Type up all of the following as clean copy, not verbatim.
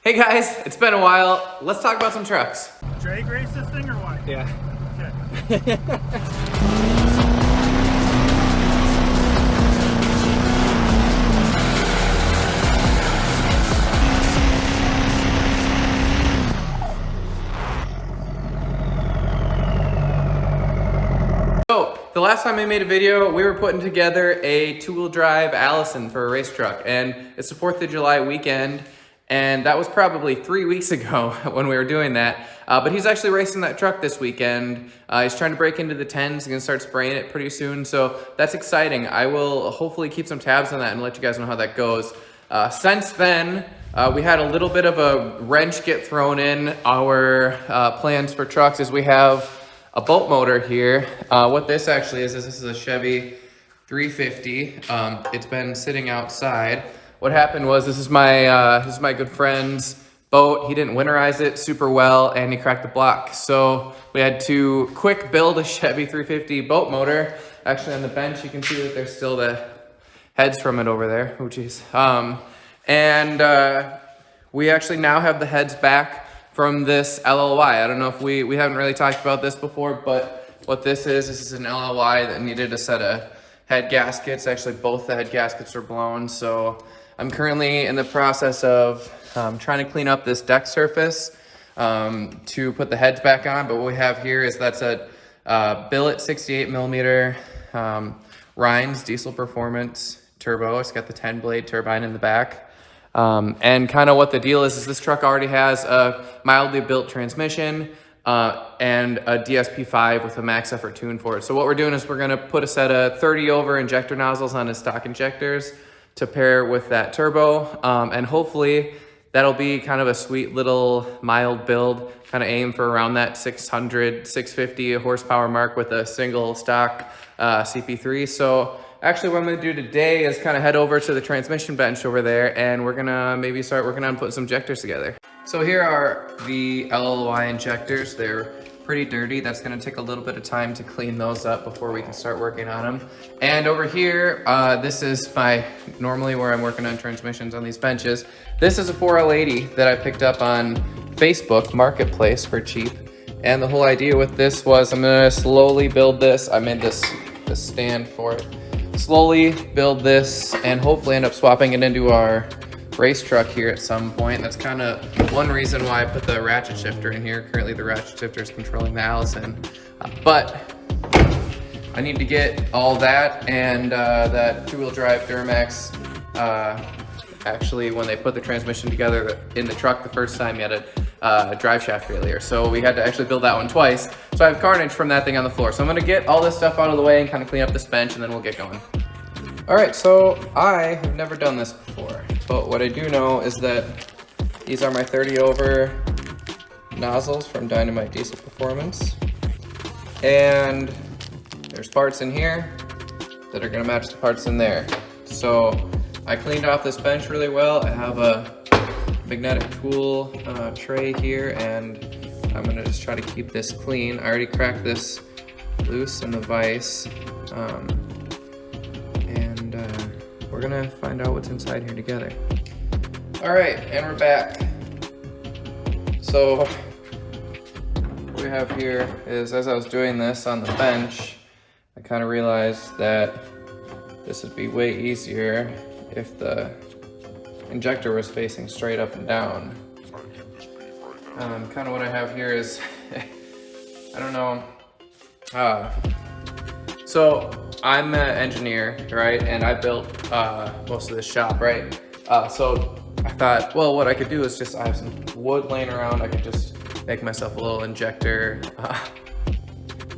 Hey guys, it's been a while. Let's talk about some trucks. Drag race this thing or what? Yeah. Okay. So, the last time I made a video, we were putting together a two-wheel drive Allison for a race truck, and it's the 4th of July weekend, and that was probably 3 weeks ago when we were doing that. But he's actually racing that truck this weekend. He's trying to break into the 10s. He's gonna start spraying it pretty soon, so that's exciting. I will hopefully keep some tabs on that and let you guys know how that goes. Since then, we had a little bit of a wrench get thrown in our plans for trucks, as we have a boat motor here. What this actually is this is a Chevy 350. It's been sitting outside. What happened was this is my good friend's boat. He didn't winterize it super well and he cracked the block. So we had to quick build a Chevy 350 boat motor. Actually on the bench you can see that there's still the heads from it over there. Oh geez. We actually now have the heads back from this LLY. I don't know if we haven't really talked about this before, but what this is an LLY that needed a set of head gaskets. Actually, both the head gaskets are blown. So I'm currently in the process of trying to clean up this deck surface to put the heads back on. But what we have here is that's a billet 68 millimeter Rhines diesel performance turbo. It's got the 10 blade turbine in the back. And kind of what the deal is this truck already has a mildly built transmission and a DSP-5 with a max effort tune for it. So what we're doing is we're going to put a set of 30 over injector nozzles on his stock injectors to pair with that turbo. And hopefully that'll be kind of a sweet little mild build, kind of aim for around that 600, 650 horsepower mark with a single stock CP3. So actually what I'm gonna do today is kind of head over to the transmission bench over there, and we're gonna maybe start working on putting some injectors together. So here are the LLY injectors. They're pretty dirty. That's gonna take a little bit of time to clean those up before we can start working on them. And over here, this is normally where I'm working on transmissions on these benches. This is a 4L80 that I picked up on Facebook Marketplace for cheap. And the whole idea with this was I'm gonna slowly build this. I made this stand for it. Slowly build this and hopefully end up swapping it into our race truck here at some point. That's kind of one reason why I put the ratchet shifter in here. Currently the ratchet shifter is controlling the Allison, but I need to get all that and that two-wheel drive Duramax. Actually, when they put the transmission together in the truck the first time, you had a drive shaft failure, so we had to actually build that one twice. So I have carnage from that thing on the floor. So I'm gonna get all this stuff out of the way and kind of clean up this bench, and then we'll get going. All right, so I have never done this before, but what I do know is that these are my 30 over nozzles from Dynamite Diesel Performance, and there's parts in here that are gonna match the parts in there. So I cleaned off this bench really well. I have a magnetic tool tray here, and I'm gonna just try to keep this clean. I already cracked this loose in the vise, and we're gonna find out what's inside here together. All right, and we're back. So what we have here is, as I was doing this on the bench, I kind of realized that this would be way easier if the injector was facing straight up and down. Kind of what I have here is, I don't know. So I'm an engineer, right? And I built most of this shop, right? So I thought, well, what I could do is I have some wood laying around. I could just make myself a little injector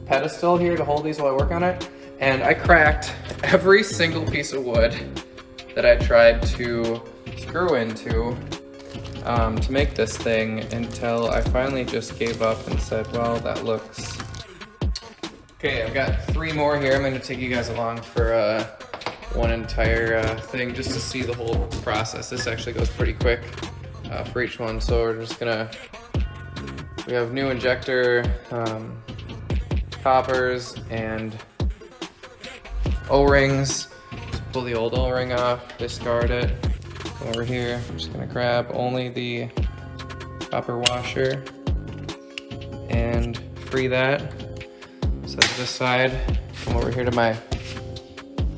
pedestal here to hold these while I work on it. And I cracked every single piece of wood that I tried to screw into to make this thing, until I finally just gave up and said, well, that looks... Okay, I've got 3 more here. I'm gonna take you guys along for one entire thing just to see the whole process. This actually goes pretty quick for each one. So we're just we have new injector coppers and O-rings. Just pull the old O-ring off, discard it. Over here, I'm just gonna grab only the copper washer and free that. Set it aside. Come over here to my,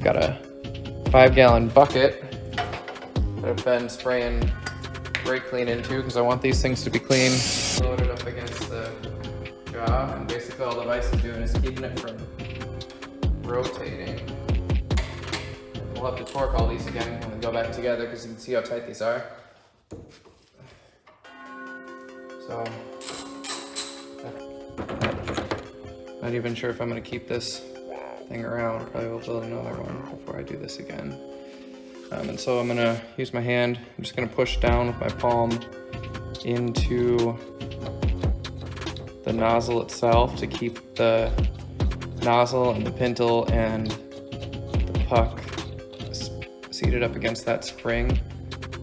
got a 5-gallon bucket that I've been spraying brake clean into because I want these things to be clean. Load it up against the jaw, and basically all the vise is doing is keeping it from rotating. We'll have to torque all these again when we go back together because you can see how tight these are. So, not even sure if I'm going to keep this thing around. Probably will build another one before I do this again. And so I'm going to use my hand. I'm just going to push down with my palm into the nozzle itself to keep the nozzle and the pintle and the puck seated up against that spring.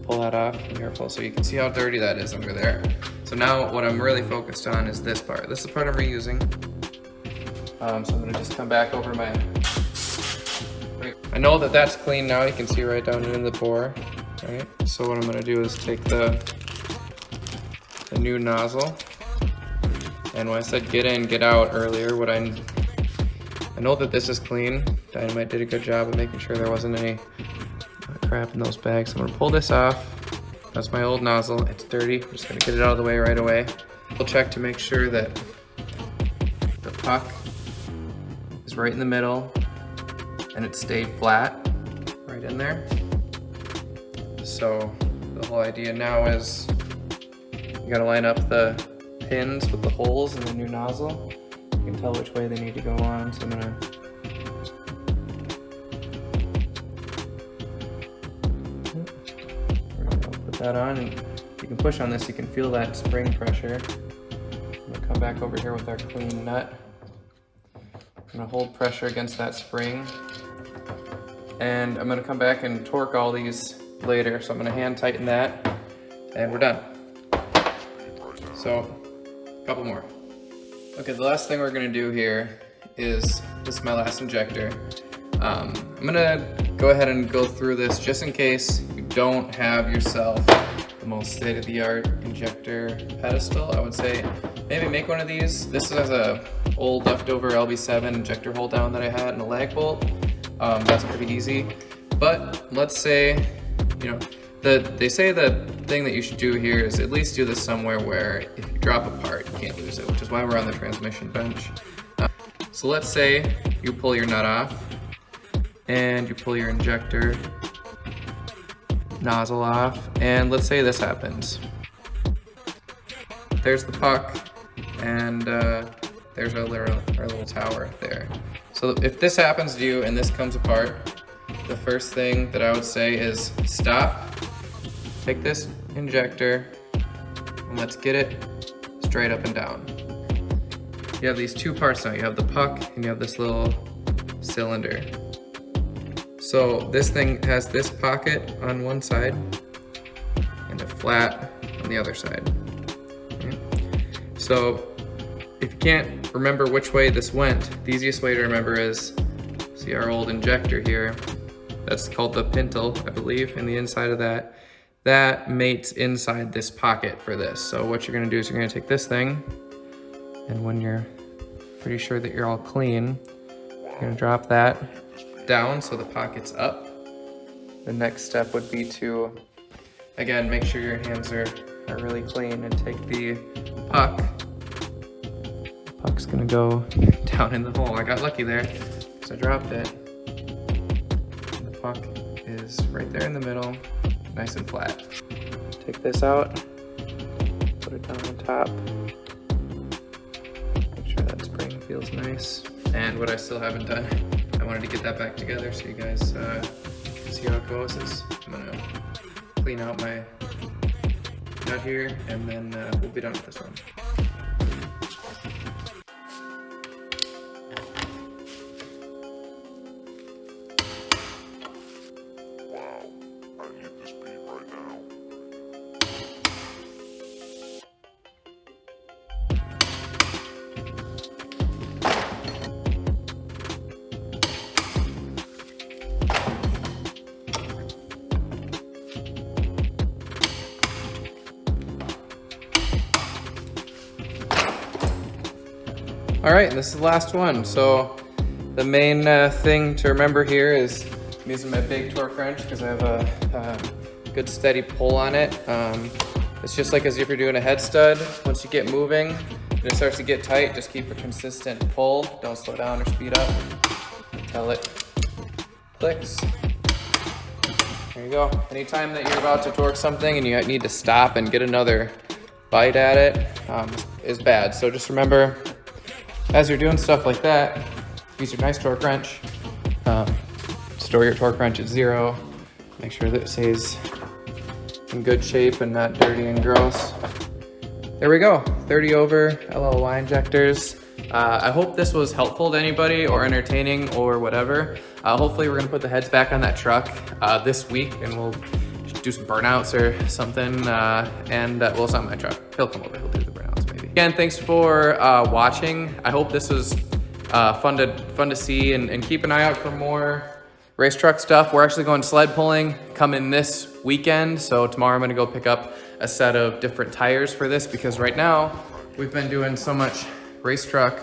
Pull that off, be careful, so you can see how dirty that is under there. So now what I'm really focused on is this part. This is the part I'm reusing. So I'm gonna just come back over my, I know that that's clean now. You can see right down into the bore, right? So what I'm gonna do is take the new nozzle. And when I said get in, get out earlier, I know that this is clean. Dynamite did a good job of making sure there wasn't any crap in those bags. So I'm gonna pull this off. That's my old nozzle. It's dirty. I'm just gonna get it out of the way right away. We'll check to make sure that the puck is right in the middle and it stayed flat right in there. So the whole idea now is you gotta line up the pins with the holes in the new nozzle. You can tell which way they need to go on. So I'm gonna put that on, and you can push on this, you can feel that spring pressure. I'm gonna come back over here with our clean nut. I'm gonna hold pressure against that spring, and I'm gonna come back and torque all these later. So I'm gonna hand tighten that, and we're done. So, a couple more. Okay, the last thing we're gonna do here is, this is my last injector. I'm gonna go ahead and go through this just in case you don't have yourself the most state-of-the-art injector pedestal. I would say maybe make one of these. This has a old leftover LB7 injector hold down that I had and a lag bolt. That's pretty easy. But let's say, you know, they say the thing that you should do here is at least do this somewhere where if you drop a part, you can't lose it, which is why we're on the transmission bench. So let's say you pull your nut off and you pull your injector nozzle off, and let's say this happens. There's the puck, and there's our little tower there. So if this happens to you and this comes apart, the first thing that I would say is stop, take this injector, and let's get it straight up and down. You have these two parts now. You have the puck and you have this little cylinder. So this thing has this pocket on one side and a flat on the other side. Okay. So if you can't remember which way this went, the easiest way to remember is, see our old injector here, that's called the pintle, I believe, and the inside of that, that mates inside this pocket for this. So what you're gonna do is you're gonna take this thing, and when you're pretty sure that you're all clean, you're gonna drop that down so the pocket's up. The next step would be to, again, make sure your hands are really clean and take the puck. The puck's gonna go down in the hole. I got lucky there because I dropped it. And the puck is right there in the middle, nice and flat. Take this out, put it down on top. Make sure that spring feels nice. And what I still haven't done, I wanted to get that back together so you guys can see how it goes. I'm gonna clean out my nut here, and then we'll be done with this one. All right, and this is the last one. So the main thing to remember here is I'm using my big torque wrench because I have a good steady pull on it. It's just like as if you're doing a head stud. Once you get moving and it starts to get tight, just keep a consistent pull. Don't slow down or speed up until it clicks. There you go. Anytime that you're about to torque something and you need to stop and get another bite at it is bad. So just remember, as you're doing stuff like that, use your nice torque wrench. Store your torque wrench at 0. Make sure that it stays in good shape and not dirty and gross. There we go, 30 over LLY injectors. I hope this was helpful to anybody or entertaining or whatever. Hopefully we're gonna put the heads back on that truck this week and we'll do some burnouts or something. Well, it's not my truck. He'll come over, he'll do the burnouts maybe. Again, thanks for watching. I hope this was fun to see, and keep an eye out for more race truck stuff. We're actually going sled pulling coming this weekend. So tomorrow I'm gonna go pick up a set of different tires for this because right now we've been doing so much race truck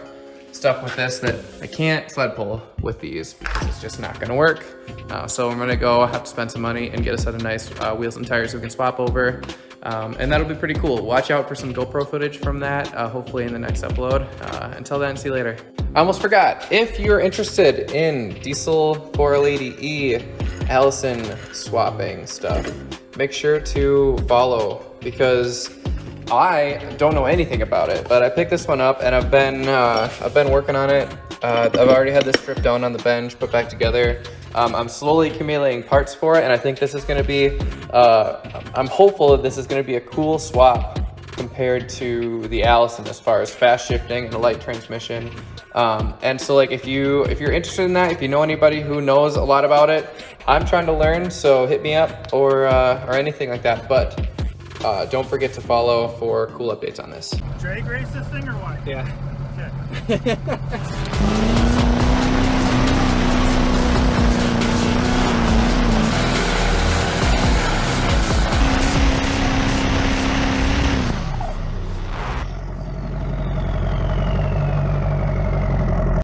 stuff with this that I can't sled pull with these because it's just not gonna work. So I'm gonna go have to spend some money and get a set of nice wheels and tires we can swap over. And that'll be pretty cool. Watch out for some GoPro footage from that, hopefully in the next upload. Until then, see you later. I almost forgot, if you're interested in diesel 480E Allison swapping stuff, make sure to follow because I don't know anything about it, but I picked this one up and I've been working on it. I've already had this stripped down on the bench, put back together. I'm slowly accumulating parts for it, and I think this is gonna be, I'm hopeful that this is gonna be a cool swap compared to the Allison as far as fast shifting and a light transmission. And so like if you're interested in that, if you know anybody who knows a lot about it, I'm trying to learn, so hit me up or anything like that. But don't forget to follow for cool updates on this. Drag race this thing or what? Yeah. Okay.